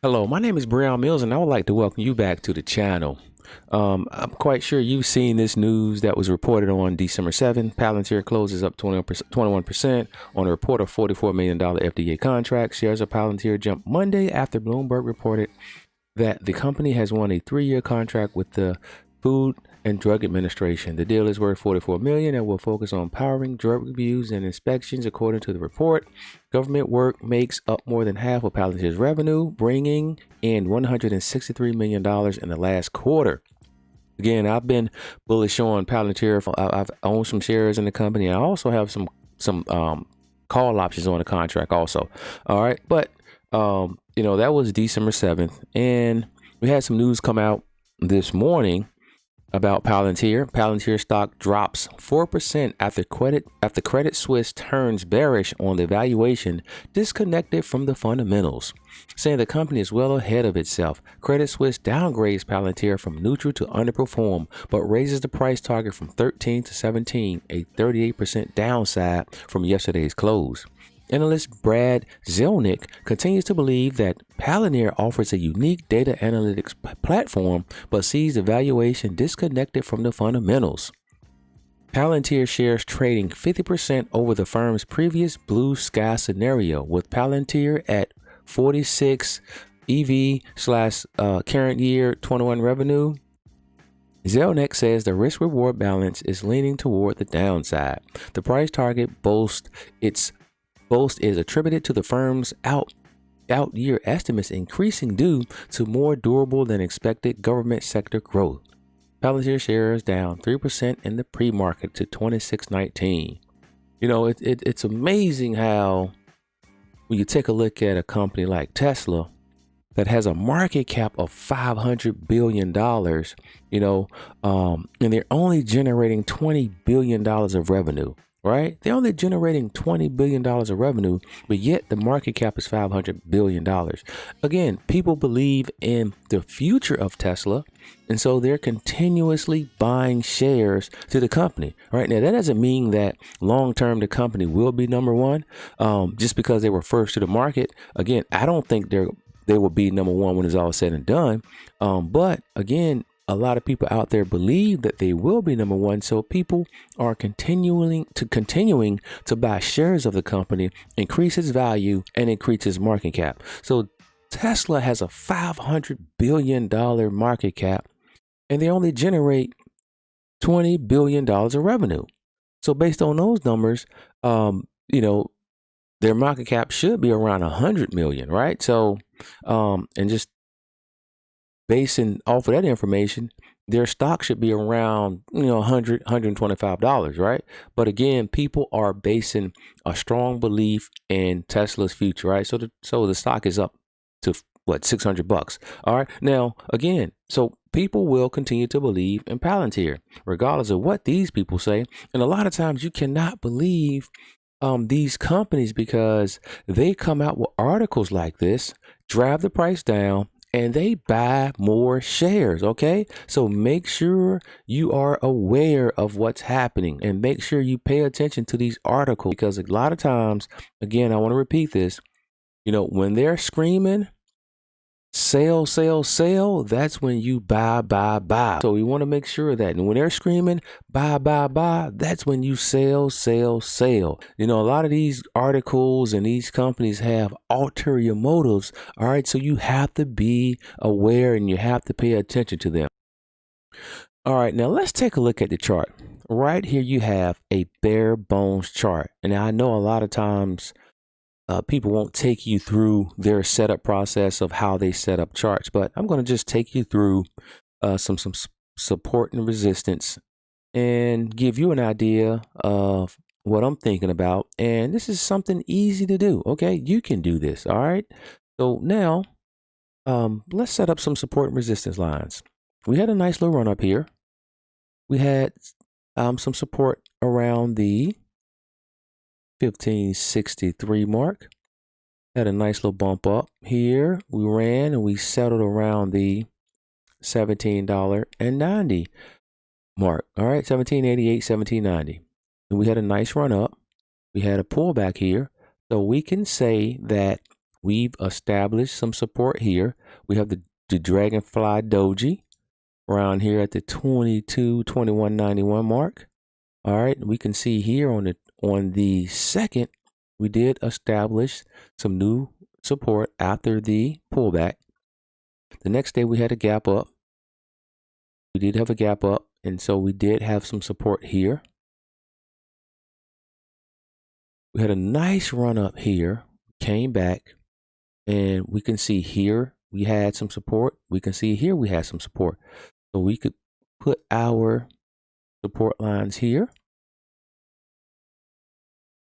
Hello, my name is Brehon Mills, and I would like to welcome you back to the channel. I'm quite sure you've seen this news that was reported on December 7th. Palantir closes up 21% on a report of $44 million FDA contract. Shares of Palantir jumped Monday after Bloomberg reported that the company has won a 3-year contract with the Food and Drug Administration. The deal is worth $44 million and will focus on powering drug reviews and inspections, according to the report. Government work makes up more than half of Palantir's revenue, bringing in $163 million in the last quarter. Again, I've been bullish on Palantir. I've owned some shares in the company. I also have some call options on the contract also. All right, but that was December 7th, and we had some news come out this morning about Palantir. Palantir stock drops 4% after Credit Suisse turns bearish on the valuation, disconnected from the fundamentals, saying the company is well ahead of itself. Credit Suisse downgrades Palantir from neutral to underperform, but raises the price target from 13 to 17, a 38% downside from yesterday's close. Analyst Brad Zelnick continues to believe that Palantir offers a unique data analytics platform, but sees the valuation disconnected from the fundamentals. Palantir shares trading 50% over the firm's previous blue sky scenario, with Palantir at 46 EV / current year 21 revenue. Zelnick says the risk-reward balance is leaning toward the downside. The price target boast is attributed to the firm's out year estimates increasing due to more durable than expected government sector growth. Palantir shares down 3% in the pre-market to $26.19. It's amazing how when you take a look at a company like Tesla that has a market cap of $500 billion, and they're only generating $20 billion of revenue. Right? They're only generating $20 billion of revenue, but yet the market cap is $500 billion. Again, people believe in the future of Tesla, and so they're continuously buying shares to the company. Right? Now, that doesn't mean that long-term the company will be number one just because they were first to the market. Again, I don't think they will be number one when it's all said and done. But again, a lot of people out there believe that they will be number one, so people are continuing to buy shares of the company, increase its value, and increase its market cap. So Tesla has a $500 billion market cap, and they only generate $20 billion of revenue. So based on those numbers, their market cap should be around 100 million, right? So, and just basing off of that information, their stock should be around, $125, right? But again, people are basing a strong belief in Tesla's future, right? So the stock is up to $600. All right. Now, again, so people will continue to believe in Palantir, regardless of what these people say. And a lot of times you cannot believe these companies because they come out with articles like this, drive the price down, and they buy more shares, okay? So make sure you are aware of what's happening and make sure you pay attention to these articles, because a lot of times, again, I want to repeat this, when they're screaming, sell, sell, sell, that's when you buy, buy, buy. So we want to make sure that when they're screaming, buy, buy, buy, that's when you sell, sell, sell. A lot of these articles and these companies have ulterior motives. All right. So you have to be aware and you have to pay attention to them. All right. Now let's take a look at the chart. Right here, you have a bare bones chart. And I know a lot of times people won't take you through their setup process of how they set up charts, but I'm going to just take you through some support and resistance and give you an idea of what I'm thinking about. And this is something easy to do. Okay, you can do this. All right. So now let's set up some support and resistance lines. We had a nice little run up here. We had some support around the 1563 mark. Had a nice little bump up here. We ran and we settled around the $17.90 mark. All right, 1788, 1790. And we had a nice run up. We had a pullback here. So we can say that we've established some support here. We have the Dragonfly Doji around here at the 21.91 mark. All right, we can see here on the second, we did establish some new support after the pullback. The next day we had a gap up. We did have a gap up, and so we did have some support here. We had a nice run up here, came back, and we can see here we had some support. We can see here we had some support. So we could put our support lines here.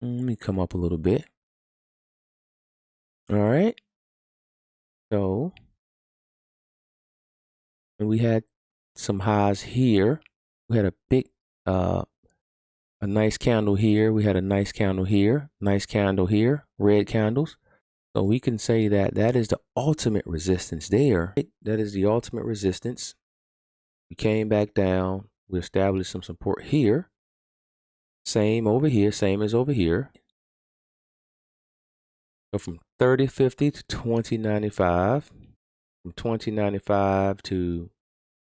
Let me come up a little bit. All right. So, and we had some highs here. We had a big, a nice candle here. We had a nice candle here, nice candle here, red candles. So we can say that that is the ultimate resistance there. That is the ultimate resistance. We came back down. We established some support here. Same over here, same as over here. So from 30.50 to 20.95, from 20.95 to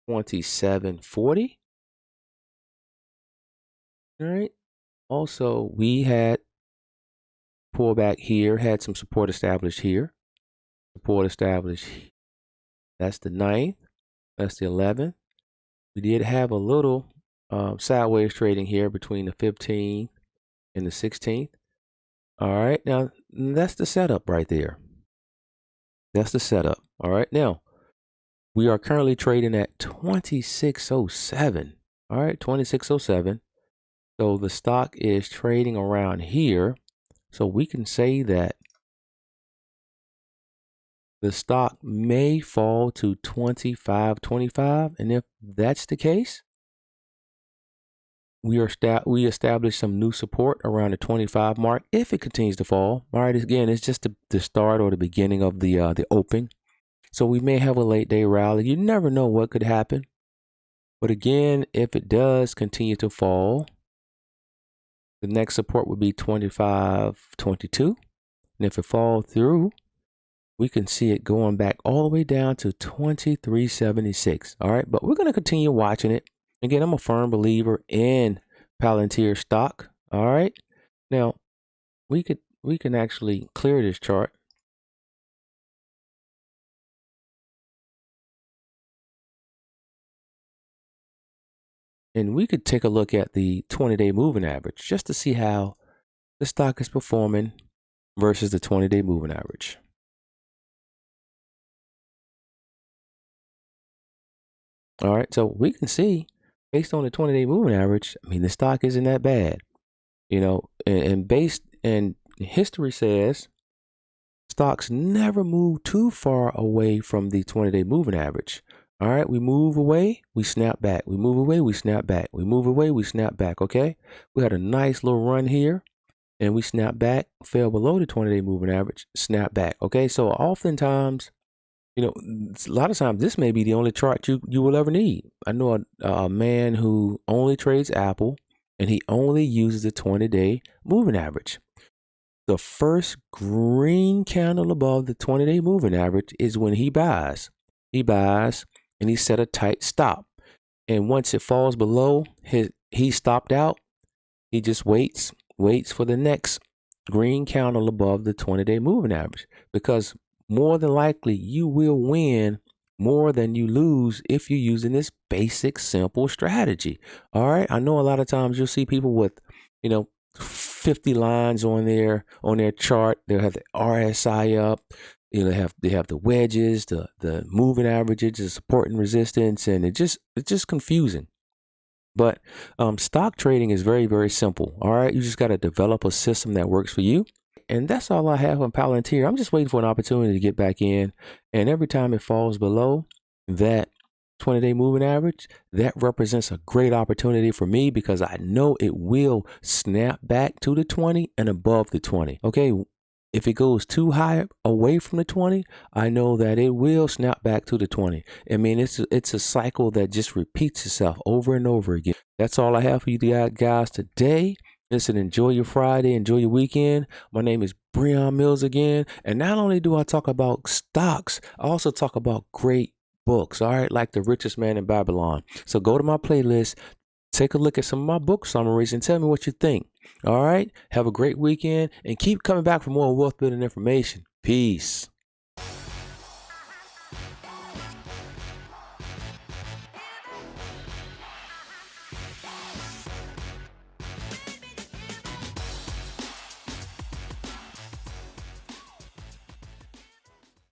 27.40. All right. Also, we had pullback here, had some support established here. Support established. That's the 9th. That's the 11th. We did have a little sideways trading here between the 15th and the 16th. All right. Now, that's the setup right there. That's the setup. All right. Now, we are currently trading at 26.07. All right. 26.07. So the stock is trading around here. So we can say that the stock may fall to 25.25. And if that's the case, we establish some new support around the 25 mark if it continues to fall. All right, again, it's just the start or the beginning of the open. So we may have a late day rally. You never know what could happen. But again, if it does continue to fall, the next support would be 25.22. And if it falls through, we can see it going back all the way down to 23.76. All right, but we're going to continue watching it. Again, I'm a firm believer in Palantir stock. All right. Now, we can actually clear this chart. And we could take a look at the 20-day moving average just to see how the stock is performing versus the 20-day moving average. All right. So we can see based on the 20-day moving average, I mean, the stock isn't that bad, you know, and history says stocks never move too far away from the 20-day moving average. All right, we move away, we snap back. We move away, we snap back. We move away, we snap back, okay? We had a nice little run here, and we snap back, fell below the 20-day moving average, snap back, okay? So oftentimes, you know, a lot of times this may be the only chart you will ever need. I know a man who only trades Apple, and he only uses the 20-day moving average. The first green candle above the 20-day moving average is when he buys. He buys, and he set a tight stop. And once it falls below, he stopped out. He just waits for the next green candle above the 20-day moving average, because more than likely you will win more than you lose if you're using this basic, simple strategy. All right. I know a lot of times you'll see people with, 50 lines on their chart. They'll have the RSI up. They have the wedges, the moving averages, the support and resistance, and it's just confusing. But stock trading is very, very simple. All right. You just got to develop a system that works for you. And that's all I have on Palantir. I'm just waiting for an opportunity to get back in. And every time it falls below that 20-day moving average, that represents a great opportunity for me, because I know it will snap back to the 20 and above the 20. Okay. If it goes too high away from the 20, I know that it will snap back to the 20. I mean, it's a cycle that just repeats itself over and over again. That's all I have for you guys today. Listen, enjoy your Friday, enjoy your weekend. My name is Brehon Mills again. And not only do I talk about stocks, I also talk about great books, all right, like The Richest Man in Babylon. So go to my playlist, take a look at some of my book summaries, and tell me what you think. All right, have a great weekend and keep coming back for more wealth building information. Peace.